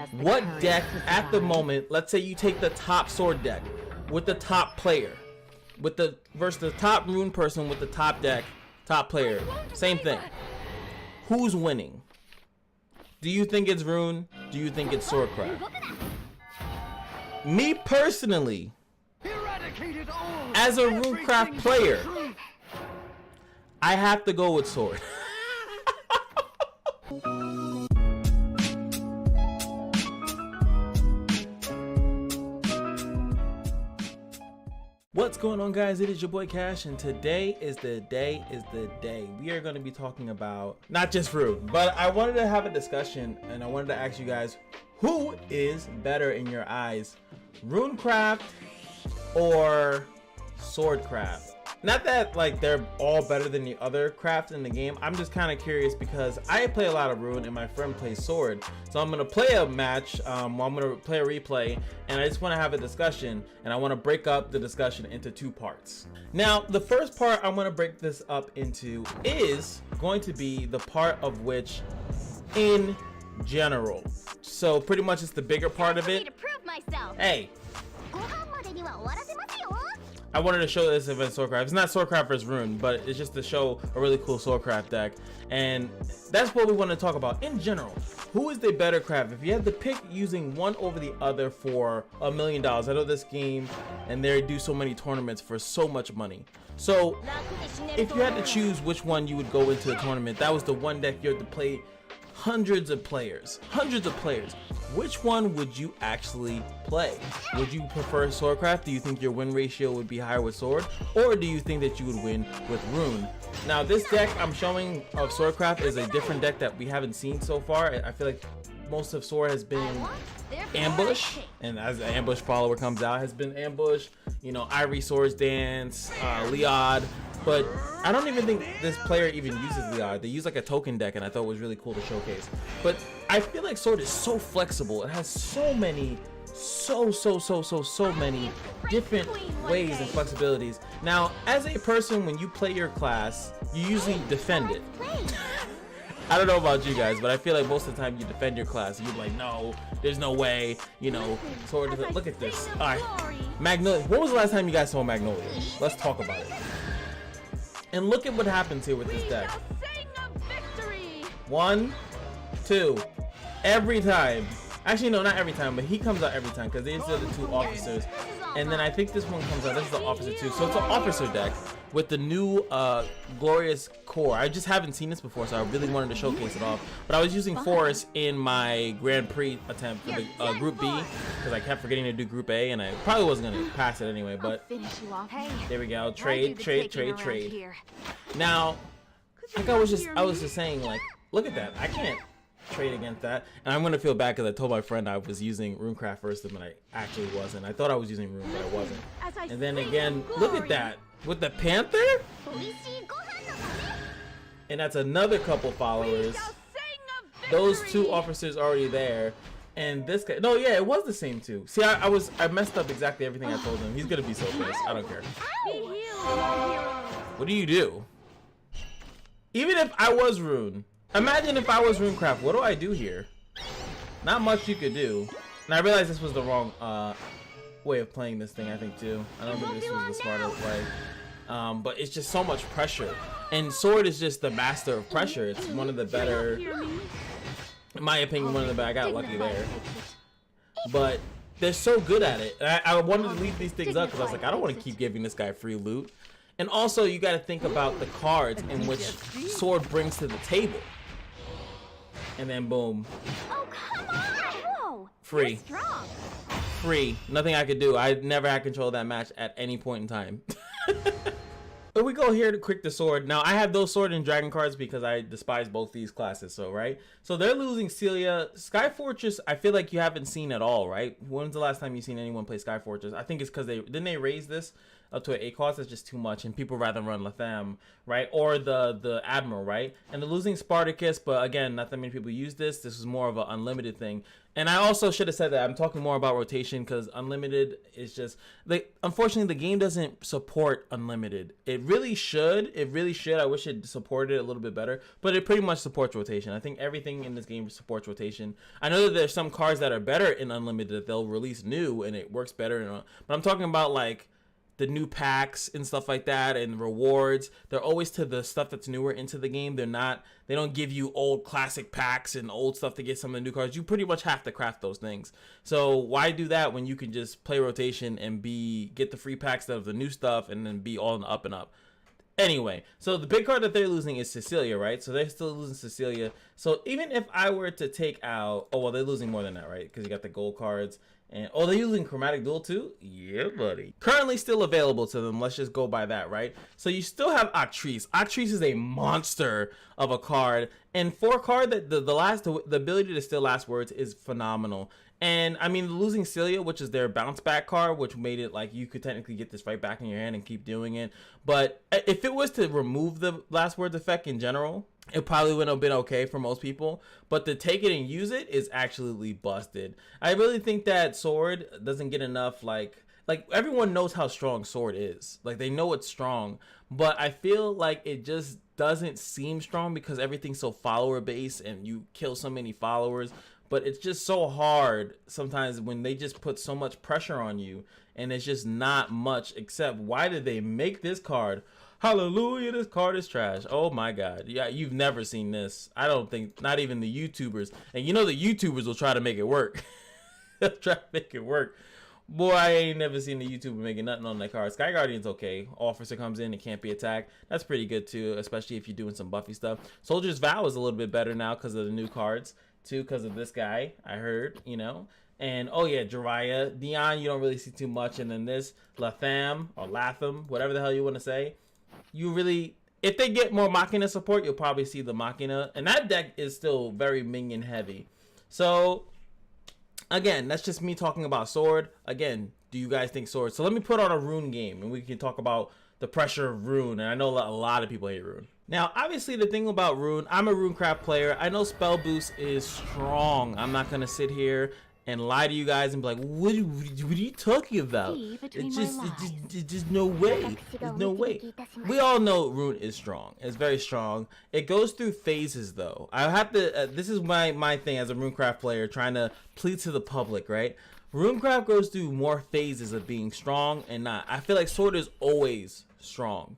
What deck at the moment, let's say you take the top sword deck with the top player, with the versus the top rune person with the top deck, top player, same thing. Who's winning? Do you think it's rune? Do you think it's swordcraft? Me personally, as a runecraft player, I have to go with sword. What's going on, guys? It is your boy Cash, and today is the day. We are going to be talking about not just rune, but I wanted to have a discussion and I wanted to ask you guys, who is better in your eyes, runecraft or swordcraft? Not that like they're all better than the other craft in the game. I'm just kind of curious because I play a lot of rune and my friend plays sword. So I'm gonna play a match. I'm gonna play a replay, and I just want to have a discussion. And I want to break up the discussion into two parts. Now, the first part I'm gonna break this up into is going to be the part of which, in general. So pretty much it's the bigger part of it. Hey. I wanted to show this event swordcraft. It's not swordcraft versus rune, but it's just to show a really cool swordcraft deck, and that's what we want to talk about in general. Who is the better craft? If you had to pick using one over the other for $1 million, I know this game and they do so many tournaments for so much money. So if you had to choose which one you would go into a tournament, that was the one deck you had to play hundreds of players. Which one would you actually play? Would you prefer swordcraft? Do you think your win ratio would be higher with sword, or do you think that you would win with rune? Now, this deck I'm showing of swordcraft is a different deck that we haven't seen so far. I feel like most of sword has been ambush, and as the ambush follower comes out, has been ambush, you know, Ivory Swords Dance, Leod. But I don't even think this player even uses Leod. They use like a token deck, and I thought it was really cool to showcase. But I feel like sword is so flexible. It has so many, so many different ways and flexibilities. Now, as a person, when you play your class, you usually defend it. I don't know about you guys, but I feel like most of the time you defend your class. You're like, no, there's no way, you know, sword. Look at this. All right, Magnolia. When was the last time you guys saw Magnolia? Let's talk about it. And look at what happens here with this deck. 1, 2, every time. Actually, no, not every time, but he comes out every time because these are the two officers. And then I think this one comes out. This is the officer too. So it's an officer deck with the new glorious core. I just haven't seen this before, so I really wanted to showcase it off. But I was using Forest in my Grand Prix attempt for the Group B because I kept forgetting to do Group A, and I probably wasn't gonna pass it anyway. But there we go. Trade. Now, like I was just saying, like, look at that. I can't trade against that, and I'm gonna feel bad because I told my friend I was using runecraft first, but I actually wasn't. I thought I was using rune, but I wasn't. And then again, look at that with the Panther, and that's another couple followers. Those two officers already there, and this guy. No, yeah, it was the same two. See, I messed up exactly everything I told him. He's gonna be so pissed. I don't care. What do you do? Even if I was rune. Imagine if I was runecraft, what do I do here? Not much you could do. And I realized this was the wrong way of playing this thing, I think, too. I don't think this was the smarter play. But it's just so much pressure. And sword is just the master of pressure. It's one of the better, in my opinion, one of the better. I got lucky there. But they're so good at it. And I wanted to leave these things up because I was like, I don't want to keep giving this guy free loot. And also, you got to think about the cards in which sword brings to the table. And then boom. Oh, come on. Free. Free. Nothing I could do. I never had control of that match at any point in time. But we go here to quick the sword. Now, I have those sword and dragon cards because I despise both these classes. So, right? So, they're losing Celia. Sky Fortress, I feel like you haven't seen at all, right? When's the last time you've seen anyone play Sky Fortress? I think it's because didn't they raise this up to an 8 cost is just too much, and people rather run Latham, right? Or the Admiral, right? And they're losing Spartacus, but again, not that many people use this. This is more of an unlimited thing. And I also should have said that I'm talking more about rotation, because unlimited is just like, unfortunately the game doesn't support unlimited. It really should. I wish it supported it a little bit better, but it pretty much supports rotation. I think everything in this game supports rotation. I know that there's some cards that are better in unlimited that they'll release new and it works better, but I'm talking about like the new packs and stuff like that, and rewards. They're always to the stuff that's newer into the game. They don't give you old classic packs and old stuff to get some of the new cards. You pretty much have to craft those things. So why do that when you can just play rotation and get the free packs of the new stuff and then be all in the up and up? Anyway, so the big card that they're losing is Cecilia, right? So they're still losing Cecilia. So even if I were to take out, oh well, they're losing more than that, right? Because you got the gold cards. And oh, they're using Chromatic Duel too? Yeah, buddy. Currently still available to them. Let's just go by that, right? So you still have Actrice. Actrice is a monster of a card. And for a card that the ability to steal last words is phenomenal. And I mean, losing Celia, which is their bounce back card, which made it like you could technically get this right back in your hand and keep doing it. But if it was to remove the last words effect in general, it probably wouldn't have been okay for most people, but to take it and use it is actually busted. I really think that Sword doesn't get enough, like everyone knows how strong Sword is. Like, they know it's strong, but I feel like it just doesn't seem strong because everything's so follower based and you kill so many followers. But it's just so hard sometimes when they just put so much pressure on you, and it's just not much, except why did they make this card? Hallelujah, this card is trash. Oh my god. Yeah, you've never seen this. I don't think, not even the YouTubers. And you know the YouTubers will try to make it work. They'll try to make it work. Boy, I ain't never seen the YouTuber making nothing on that card. Sky Guardian's okay. Officer comes in, it can't be attacked. That's pretty good too, especially if you're doing some Buffy stuff. Soldier's Vow is a little bit better now because of the new cards too, because of this guy, I heard, you know. And oh yeah, Jiraiya. Dion, you don't really see too much. And then this Latham or Latham, whatever the hell you want to say. You really, if they get more Machina support, you'll probably see the Machina. And that deck is still very minion heavy. So, again, that's just me talking about Sword. Again, do you guys think Sword? So let me put on a Rune game and we can talk about the pressure of Rune. And I know a lot of people hate Rune. Now, obviously, the thing about Rune, I'm a RuneCraft player. I know Spell Boost is strong. I'm not going to sit here and lie to you guys and be like, what are you talking about? It's just no way. There's no way. We all know Rune is strong. It's very strong. It goes through phases, though. I have to, this is my thing as a RuneCraft player, trying to plead to the public, right? RuneCraft goes through more phases of being strong and not. I feel like Sword is always strong.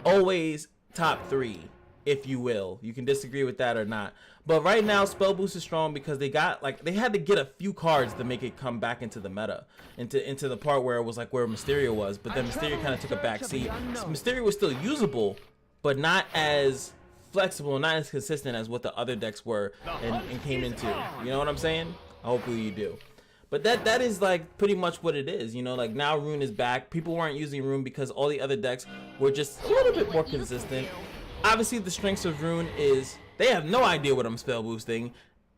Always top 3, if you will. You can disagree with that or not. But right now, Spell Boost is strong because they had to get a few cards to make it come back into the meta, into the part where it was like where Mysterio was, but then Mysterio kind of took a back seat. So Mysterio was still usable, but not as flexible, not as consistent as what the other decks were and came into. You know what I'm saying? Hopefully you do. But that is like pretty much what it is, you know, like now Rune is back. People weren't using Rune because all the other decks were just a little bit more consistent. Obviously the strengths of Rune is they have no idea what I'm spell boosting.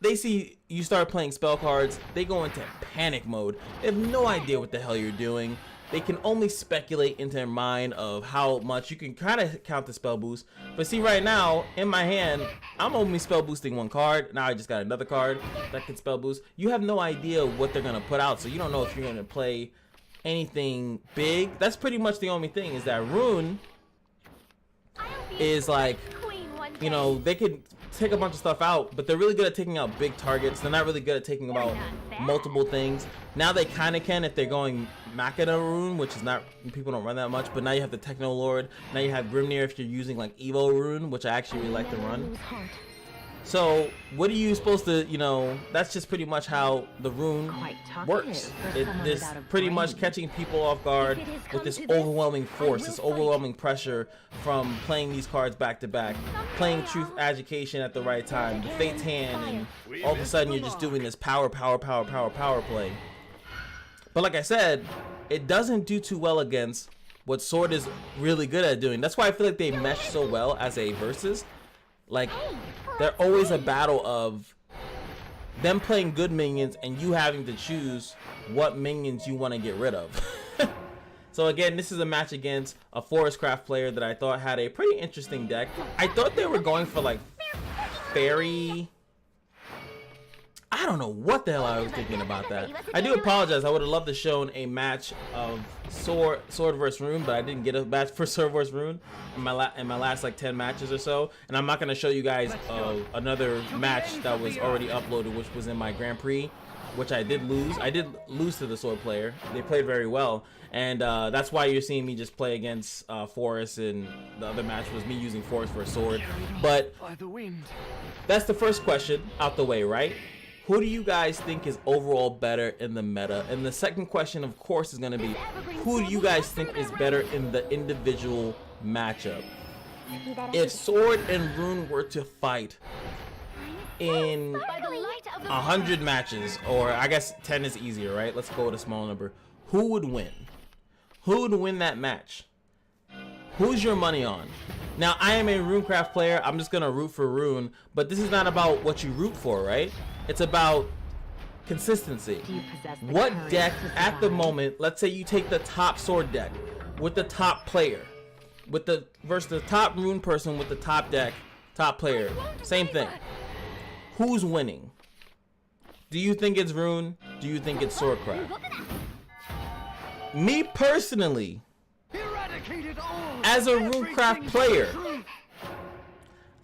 They see you start playing spell cards, they go into panic mode. They have no idea what the hell you're doing. They can only speculate into their mind of how much you can kind of count the spell boost. But see, right now in my hand, I'm only spell boosting 1 card. Now I just got another card that can spell boost. You have no idea what they're gonna put out, so you don't know if you're gonna play anything big. That's pretty much the only thing, is that Rune is like, you know, they could take a bunch of stuff out, but they're really good at taking out big targets. They're not really good at taking out multiple things. Now they kind of can if they're going Machina Rune, which is not, people don't run that much, but now you have the Techno Lord. Now you have Grimnir if you're using like Evo Rune, which I actually really like to run. So what are you supposed to, you know, that's just pretty much how the Rune works. It's pretty much catching people off guard with this overwhelming force, this overwhelming pressure from playing these cards back to back, playing Truth Education at the right time, the Fate's Hand, and all of a sudden you're just doing this power play. But like I said, it doesn't do too well against what Sword is really good at doing. That's why I feel like they mesh so well as a versus. Like, they're always a battle of them playing good minions and you having to choose what minions you want to get rid of. So again, this is a match against a Forestcraft player that I thought had a pretty interesting deck. I thought they were going for like fairy. I don't know what the hell I was thinking about that. I do apologize. I would have loved to shown a match of sword versus rune, but I didn't get a match for sword versus rune in my last like 10 matches or so. And I'm not gonna show you guys another match that was already uploaded, which was in my Grand Prix, which I did lose. I did lose to the sword player. They played very well, and that's why you're seeing me just play against Forest, and the other match was me using Forest for a sword. But that's the first question out the way, right? Who do you guys think is overall better in the meta? And the second question, of course, is going to be, who do you guys think is better in the individual matchup? If Sword and Rune were to fight in 100 matches, or I guess 10 is easier, right? Let's go with a small number. Who would win? Who would win that match? Who's your money on? Now, I am a RuneCraft player. I'm just going to root for Rune, but this is not about what you root for, right? It's about consistency. What deck at the moment, let's say you take the top sword deck with the top player, versus the top rune person with the top deck, top player, same thing. Who's winning? Do you think it's Rune? Do you think it's Swordcraft? Me personally, as a RuneCraft player,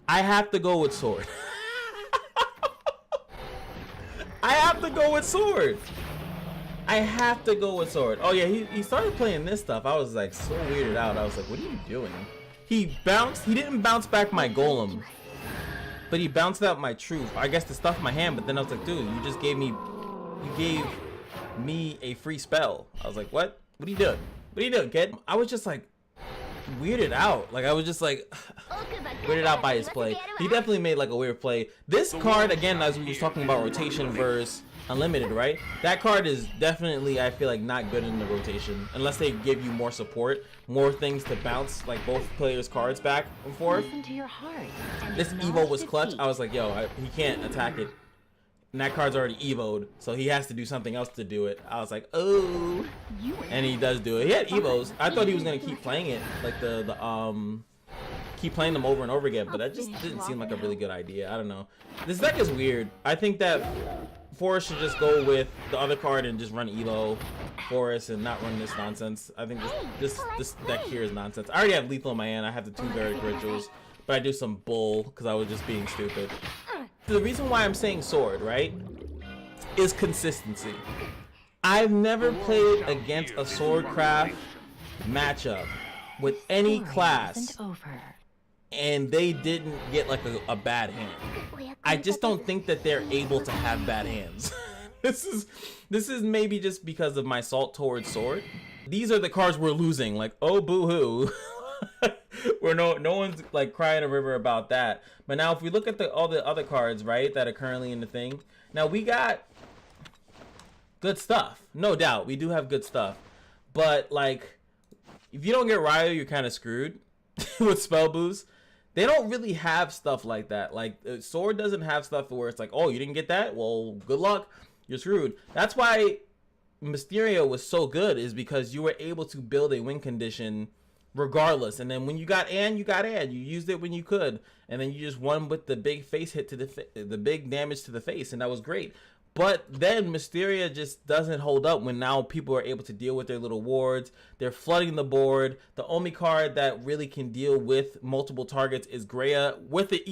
I have to go with Sword. I have to go with Sword. I have to go with Sword. Oh yeah, he started playing this stuff. I was like so weirded out. I was like, what are you doing? He didn't bounce back my golem, but he bounced out my truth. I guess to stuff my hand, but then I was like, dude, you gave me a free spell. I was like, what? What are you doing? What are you doing, kid? I was just like weirded out. Like I was just like weirded out by his play. He definitely made like a weird play. This card, again, as we was talking about rotation versus unlimited, right? That card is definitely, I feel like, not good in the rotation unless they give you more support, more things to bounce like both players' cards back and forth. This Evo was clutch. I was like, yo, he can't attack it, and that card's already Evo'd, so he has to do something else to do it. I was like, oh, and he does do it. He had Evos. I thought he was gonna keep playing it, like keep playing them over and over again, but that just didn't seem like a really good idea. I don't know. This deck is weird. I think that Forest should just go with the other card and just run Evo Forest and not run this nonsense. I think this deck here is nonsense. I already have lethal in my hand. I have the 2 Varic Rituals, but I do some bull because I was just being stupid. The reason why I'm saying Sword, right, is consistency. I've never played against a Swordcraft matchup with any class and they didn't get like a bad hand. I just don't think that they're able to have bad hands. This is maybe just because of my salt towards Sword. These are the cards we're losing, like, oh boo-hoo. Where no one's like crying a river about that. But now if we look at all the other cards, right, that are currently in the thing, now we got good stuff, no doubt. We do have good stuff, but like if you don't get Ryo, you're kind of screwed with spell boost. They don't really have stuff like that. Like Sword doesn't have stuff where it's like, oh, you didn't get that, well, good luck, you're screwed. That's why Mysterio was so good, is because you were able to build a win condition regardless, and then when you got Ann, you used it when you could, and then you just won with the big face hit to the big damage to the face, and that was great. But then Mysteria just doesn't hold up when now people are able to deal with their little wards. They're flooding the board. The only card that really can deal with multiple targets is Greya with the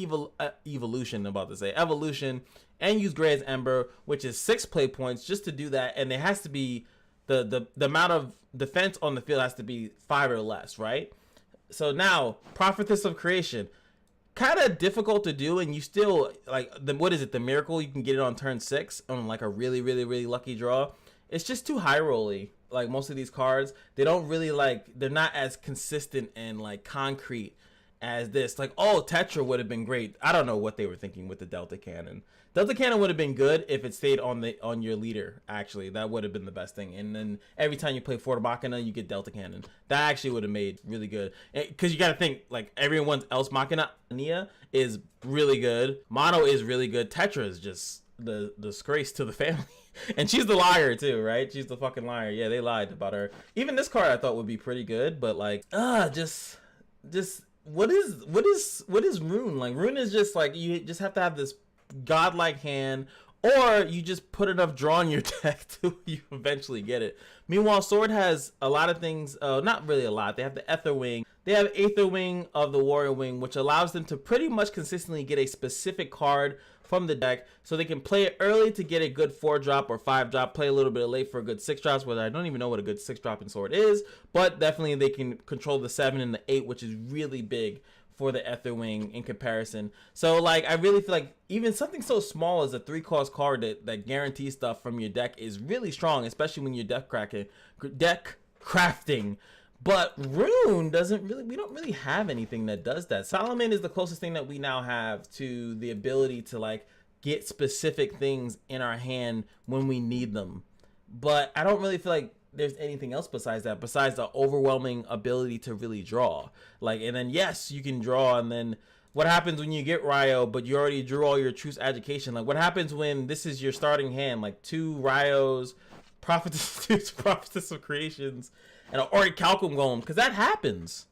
evolution, I'm about to say evolution, and use Greya's Ember, which is 6 play points just to do that, and it has to be the amount of defense on the field has to be 5 or less, right? So now Prophetess of Creation, kind of difficult to do, and you still like what is it, the miracle, you can get it on turn 6 on like a really lucky draw. It's just too high rolly. Like most of these cards, they don't really they're not as consistent and like concrete as this. Like, oh, Tetra would have been great. I don't know what they were thinking with the Delta Cannon. Delta Cannon would have been good if it stayed on your leader. Actually, that would have been the best thing. And then every time you play Fort Machina, you get Delta Cannon. That actually would have made really good. Because you got to think, like, everyone else Machina Nia is really good. Mono is really good. Tetra is just the disgrace to the family. And she's the liar too, right? She's the fucking liar. Yeah, they lied about her. Even this card I thought would be pretty good, but like, just what is Rune? Like, Rune is just like, you just have to have this godlike hand, or you just put enough draw in your deck till you eventually get it. Meanwhile, Sword has a lot of things, not really a lot. They have the Ether Wing. They have Aether Wing of the Warrior Wing, which allows them to pretty much consistently get a specific card from the deck, so they can play it early to get a good 4-drop or 5-drop, play a little bit late for a good 6-drops, whether I don't even know what a good 6-drop in Sword is, but definitely they can control the 7 and the 8, which is really big for the Ether Wing in comparison. So like, I really feel like even something so small as a 3-cost card that guarantees stuff from your deck is really strong, especially when you're deck crafting. But Rune doesn't really, we don't really have anything that does that. Solomon is the closest thing that we now have to the ability to like get specific things in our hand when we need them. But I don't really feel like there's anything else besides that, besides the overwhelming ability to really draw. Like, and then yes, you can draw, and then what happens when you get Ryo, but you already drew all your Truce Education? Like, what happens when this is your starting hand, like 2 Ryos, Prophetess of Creations, and an Orichalcum Golem? Because that happens.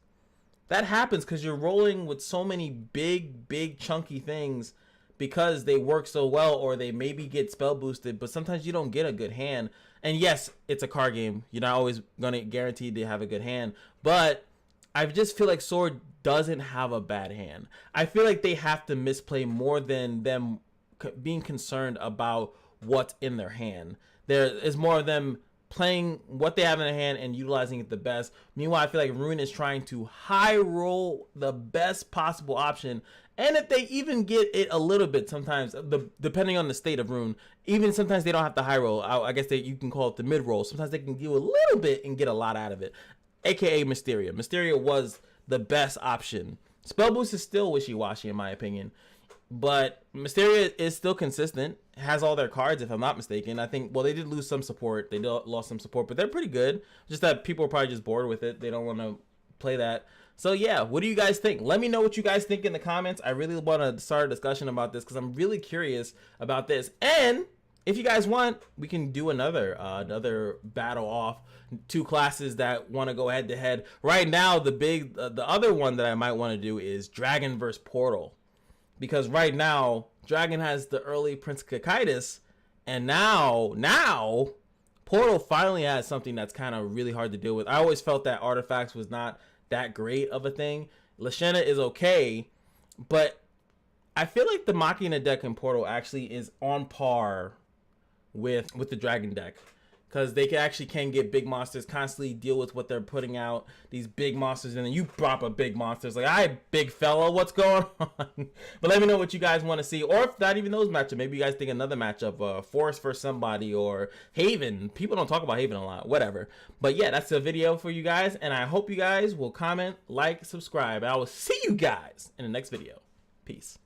That happens because you're rolling with so many big chunky things because they work so well, or they maybe get spell boosted, but sometimes you don't get a good hand. And yes, it's a card game. You're not always going to guarantee to have a good hand. But I just feel like Sword doesn't have a bad hand. I feel like they have to misplay more than them being concerned about what's in their hand. There is more of them playing what they have in their hand and utilizing it the best. Meanwhile, I feel like Rune is trying to high roll the best possible option. And if they even get it a little bit, sometimes, depending on the state of Rune, even sometimes they don't have to high roll. I guess you can call it the mid roll. Sometimes they can do a little bit and get a lot out of it. AKA Mysteria. Mysteria was the best option. Spell boost is still wishy-washy in my opinion, but Mysteria is still consistent. Has all their cards, if I'm not mistaken. I think, well, they did lose some support. They lost some support, but they're pretty good. Just that people are probably just bored with it. They don't want to play that. So yeah, what do you guys think? Let me know what you guys think in the comments. I really want to start a discussion about this because I'm really curious about this. And if you guys want, we can do another battle off 2 classes that want to go head to head. Right now, the other one that I might want to do is Dragon versus Portal, because right now Dragon has the early Prince Cocytus, and now Portal finally has something that's kind of really hard to deal with. I always felt that Artifacts was not that great of a thing. Lashena is okay, but I feel like the Machina deck in Portal actually is on par with the Dragon deck, because they can get big monsters, constantly deal with what they're putting out, these big monsters, and then you drop a big monster. It's like, "Hi, big fella, what's going on?" But let me know what you guys want to see, or if not even those matchups, maybe you guys think another matchup, Forest versus somebody, or Haven. People don't talk about Haven a lot, whatever. But yeah, that's the video for you guys, and I hope you guys will comment, like, subscribe, and I will see you guys in the next video. Peace.